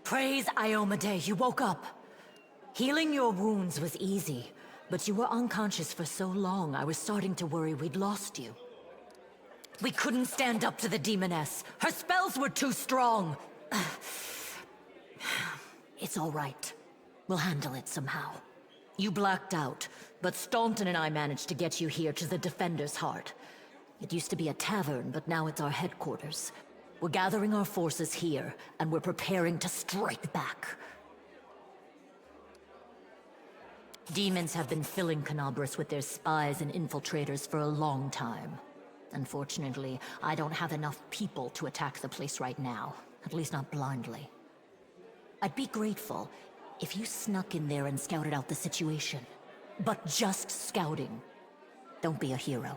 Praise Iomade, you woke up. Healing your wounds was easy, but you were unconscious for so long I was starting to worry we'd lost you. We couldn't stand up to the demoness. Her spells were too strong. It's all right. We'll handle it somehow. You blacked out, but Staunton and I managed to get you here to the Defender's Heart. It used to be a tavern, but now it's our headquarters. We're gathering our forces here, and we're preparing to strike back. Demons have been filling Canabras with their spies and infiltrators for a long time. Unfortunately, I don't have enough people to attack the place right now, at least not blindly. I'd be grateful if you snuck in there and scouted out the situation. But just scouting. Don't be a hero.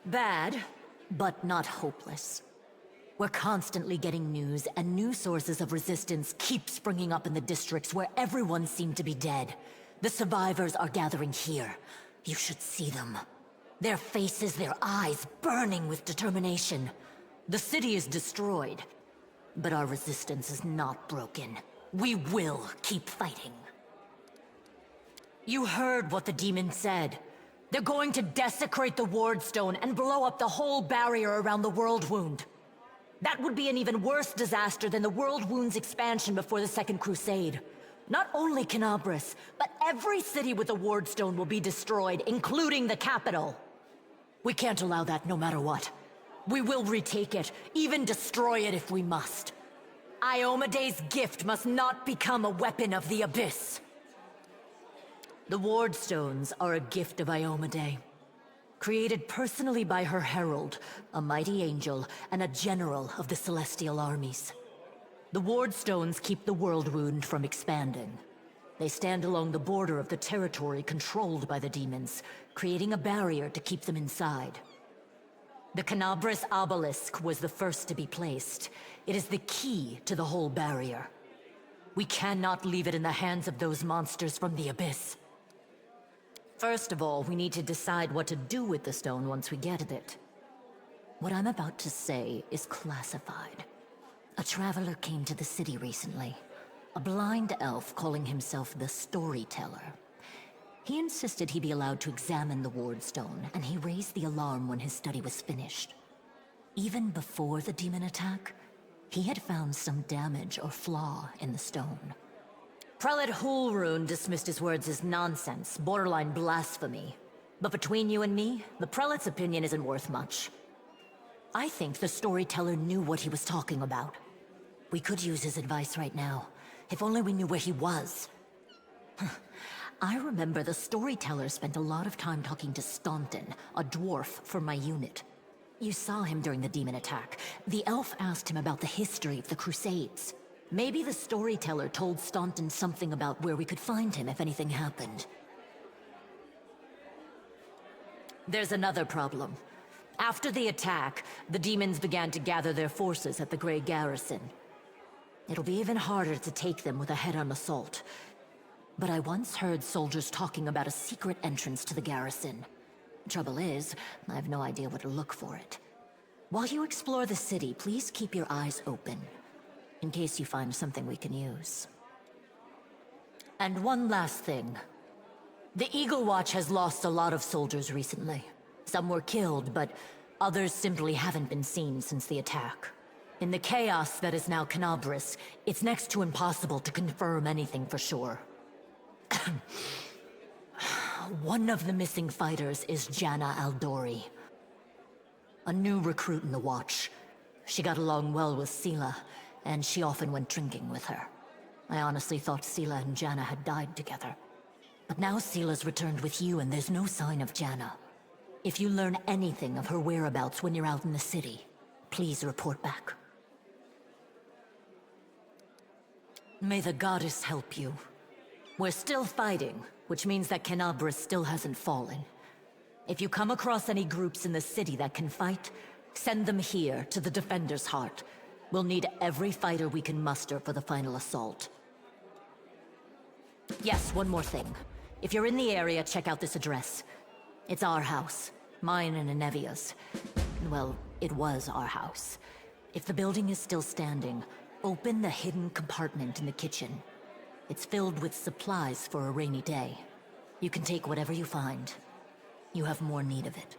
Bad, but not hopeless. We're constantly getting news, and new sources of resistance keep springing up in the districts where everyone seemed to be dead. The survivors are gathering here. You should see them. Their faces, their eyes burning with determination. The city is destroyed, but our resistance is not broken. We will keep fighting. You heard what the demon said. They're going to desecrate the Ward Stone and blow up the whole barrier around the World Wound. That would be an even worse disaster than the World Wound's expansion before the Second Crusade. Not only Canabras, but every city with a Ward Stone will be destroyed, including the capital. We can't allow that no matter what. We will retake it, even destroy it if we must. Iomade's gift must not become a weapon of the Abyss. The Ward Stones are a gift of Iomade. Created personally by her herald, a mighty angel, and a general of the Celestial armies. The Ward Stones keep the World Wound from expanding. They stand along the border of the territory controlled by the demons, creating a barrier to keep them inside. The Canabras Obelisk was the first to be placed. It is the key to the whole barrier. We cannot leave it in the hands of those monsters from the Abyss. First of all, we need to decide what to do with the stone once we get it. What I'm about to say is classified. A traveler came to the city recently. A blind elf calling himself the Storyteller. He insisted he be allowed to examine the Ward Stone, and he raised the alarm when his study was finished. Even before the demon attack, he had found some damage or flaw in the stone. Prelate Hulrune dismissed his words as nonsense, borderline blasphemy. But between you and me, the prelate's opinion isn't worth much. I think the Storyteller knew what he was talking about. We could use his advice right now, if only we knew where he was. I remember the Storyteller spent a lot of time talking to Staunton, a dwarf from my unit. You saw him during the demon attack. The elf asked him about the history of the Crusades. Maybe the Storyteller told Staunton something about where we could find him if anything happened. There's another problem. After the attack, the demons began to gather their forces at the Grey Garrison. It'll be even harder to take them with a head-on assault. But I once heard soldiers talking about a secret entrance to the garrison. Trouble is, I have no idea where to look for it. While you explore the city, please keep your eyes open, in case you find something we can use. And one last thing. The Eagle Watch has lost a lot of soldiers recently. Some were killed, but others simply haven't been seen since the attack. In the chaos that is now Canabras, it's next to impossible to confirm anything for sure. One of the missing fighters is Janna Aldori, a new recruit in the Watch. She got along well with Sela, and she often went drinking with her. I honestly thought Sela and Janna had died together. But now Sela's returned with you, and there's no sign of Janna. If you learn anything of her whereabouts when you're out in the city, please report back. May the goddess help you. We're still fighting, which means that Canabras still hasn't fallen. If you come across any groups in the city that can fight, send them here to the Defender's Heart. We'll need every fighter we can muster for the final assault. Yes, one more thing. If you're in the area, check out this address. It's our house. Mine and Inevia's. Well, it was our house. If the building is still standing, Open the hidden compartment in the kitchen. It's filled with supplies for a rainy day. You can take whatever you find. You have more need of it.